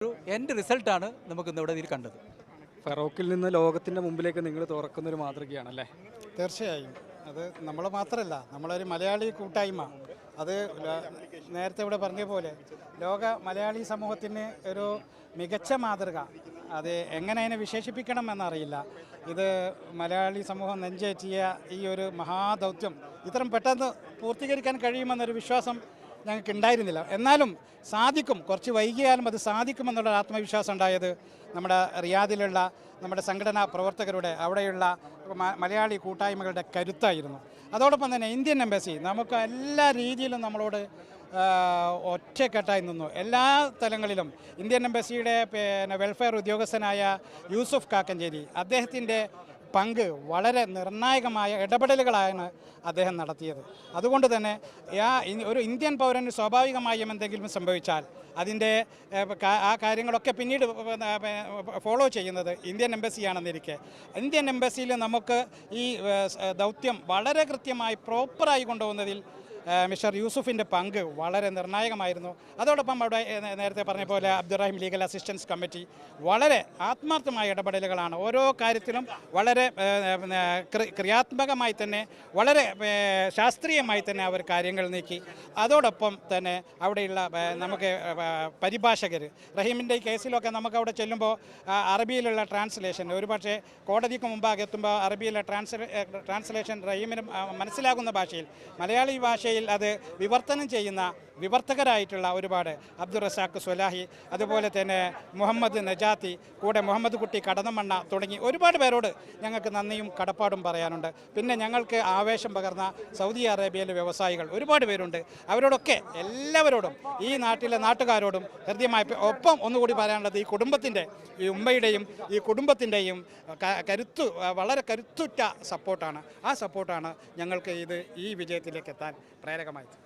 ഒരു എൻഡ് റിസൾട്ടാണ് നമുക്ക് ഇവിടെ ഇതിൽ കണ്ടത്. ഫറോക്കിൽ നിന്ന് ലോകത്തിൻ്റെ മുമ്പിലേക്ക് നിങ്ങൾ തുറക്കുന്നൊരു മാതൃകയാണല്ലേ? തീർച്ചയായും അത് നമ്മൾ മാത്രമല്ല, നമ്മളൊരു മലയാളി കൂട്ടായ്മ. അത് നേരത്തെ ഇവിടെ പറഞ്ഞ പോലെ ലോക മലയാളി സമൂഹത്തിന് ഒരു മികച്ച മാതൃക. അത് എങ്ങനെ അതിനെ വിശേഷിപ്പിക്കണം എന്നറിയില്ല. ഇത് മലയാളി സമൂഹം നെഞ്ചേറ്റിയ ഈ ഒരു മഹാദൗത്യം ഇത്രയും പെട്ടെന്ന് പൂർത്തീകരിക്കാൻ കഴിയുമെന്നൊരു വിശ്വാസം ഞങ്ങൾക്ക് ഉണ്ടായിരുന്നില്ല. എന്നാലും സാധിക്കും, കുറച്ച് വൈകിയാലും അത് സാധിക്കുമെന്നുള്ള ആത്മവിശ്വാസം ഉണ്ടായത് നമ്മുടെ റിയാദിലുള്ള നമ്മുടെ സംഘടനാ പ്രവർത്തകരുടെ, അവിടെയുള്ള മലയാളി കൂട്ടായ്മകളുടെ കരുത്തായിരുന്നു. അതോടൊപ്പം തന്നെ ഇന്ത്യൻ എംബസി നമുക്ക് എല്ലാ രീതിയിലും നമ്മളോട് ഒറ്റക്കെട്ടായി നിന്നു. എല്ലാ തലങ്ങളിലും ഇന്ത്യൻ എംബസിയുടെ വെൽഫെയർ ഉദ്യോഗസ്ഥനായ യൂസുഫ് കാക്കഞ്ചേരി, അദ്ദേഹത്തിൻ്റെ പങ്ക് വളരെ നിർണായകമായ ഇടപെടലുകളാണ് അദ്ദേഹം നടത്തിയത്. അതുകൊണ്ട് തന്നെ ഒരു ഇന്ത്യൻ പൗരന് സ്വാഭാവികമായും എന്തെങ്കിലും സംഭവിച്ചാൽ അതിൻ്റെ ആ കാര്യങ്ങളൊക്കെ പിന്നീട് ഫോളോ ചെയ്യുന്നത് ഇന്ത്യൻ എംബസിയാണെന്നിരിക്കെ, ഇന്ത്യൻ എംബസിയിൽ നമുക്ക് ഈ ദൗത്യം വളരെ കൃത്യമായി പ്രോപ്പറായി കൊണ്ടുപോകുന്നതിൽ മിസ്റ്റർ യൂസുഫിൻ്റെ പങ്ക് വളരെ നിർണായകമായിരുന്നു. അതോടൊപ്പം അവിടെ നേരത്തെ പറഞ്ഞ പോലെ അബ്ദുറഹിം ലീഗൽ അസിസ്റ്റൻസ് കമ്മിറ്റി വളരെ ആത്മാർത്ഥമായ ഇടപെടലുകളാണ്. ഓരോ കാര്യത്തിലും വളരെ ക്രിയാത്മകമായി തന്നെ, വളരെ ശാസ്ത്രീയമായി തന്നെ അവർ കാര്യങ്ങൾ നീക്കി. അതോടൊപ്പം തന്നെ അവിടെയുള്ള നമുക്ക് പരിഭാഷകർ, റഹീമിൻ്റെ ഈ കേസിലൊക്കെ നമുക്ക് അവിടെ ചെല്ലുമ്പോൾ അറബിയിലുള്ള ട്രാൻസ്ലേഷൻ, ഒരുപക്ഷെ കോടതിക്ക് മുമ്പാകെ എത്തുമ്പോൾ അറബിയിലെ ട്രാൻസ്ലേഷൻ റഹീമിന് മനസ്സിലാകുന്ന ഭാഷയിൽ, മലയാളി ഭാഷയിൽ അത് വിവർത്തനം ചെയ്യുന്ന വിവർത്തകരായിട്ടുള്ള ഒരുപാട് അബ്ദുൾ റസാഖ് സ്വലാഹി, അതുപോലെ തന്നെ മുഹമ്മദ് നജാത്തി, കൂടെ മുഹമ്മദ് കുട്ടി കടന്നമണ്ണ തുടങ്ങി ഒരുപാട് പേരോട് ഞങ്ങൾക്ക് നന്ദിയും കടപ്പാടും പറയാനുണ്ട്. പിന്നെ ഞങ്ങൾക്ക് ആവേശം പകർന്ന സൗദി അറേബ്യയിലെ വ്യവസായികൾ ഒരുപാട് പേരുണ്ട്. അവരോടൊക്കെ എല്ലാവരോടും ഈ നാട്ടിലെ നാട്ടുകാരോടും ഹൃദ്യമായി ഒപ്പം ഒന്നുകൂടി പറയാനുള്ളത്, ഈ കുടുംബത്തിൻ്റെ, ഈ ഉമ്മയുടെയും ഈ കുടുംബത്തിൻ്റെയും വളരെ കരുത്തുറ്റ സപ്പോർട്ടാണ്. ആ സപ്പോർട്ടാണ് ഞങ്ങൾക്ക് ഈ വിജയത്തിലേക്ക് എത്താൻ പ്രേരകമായത്.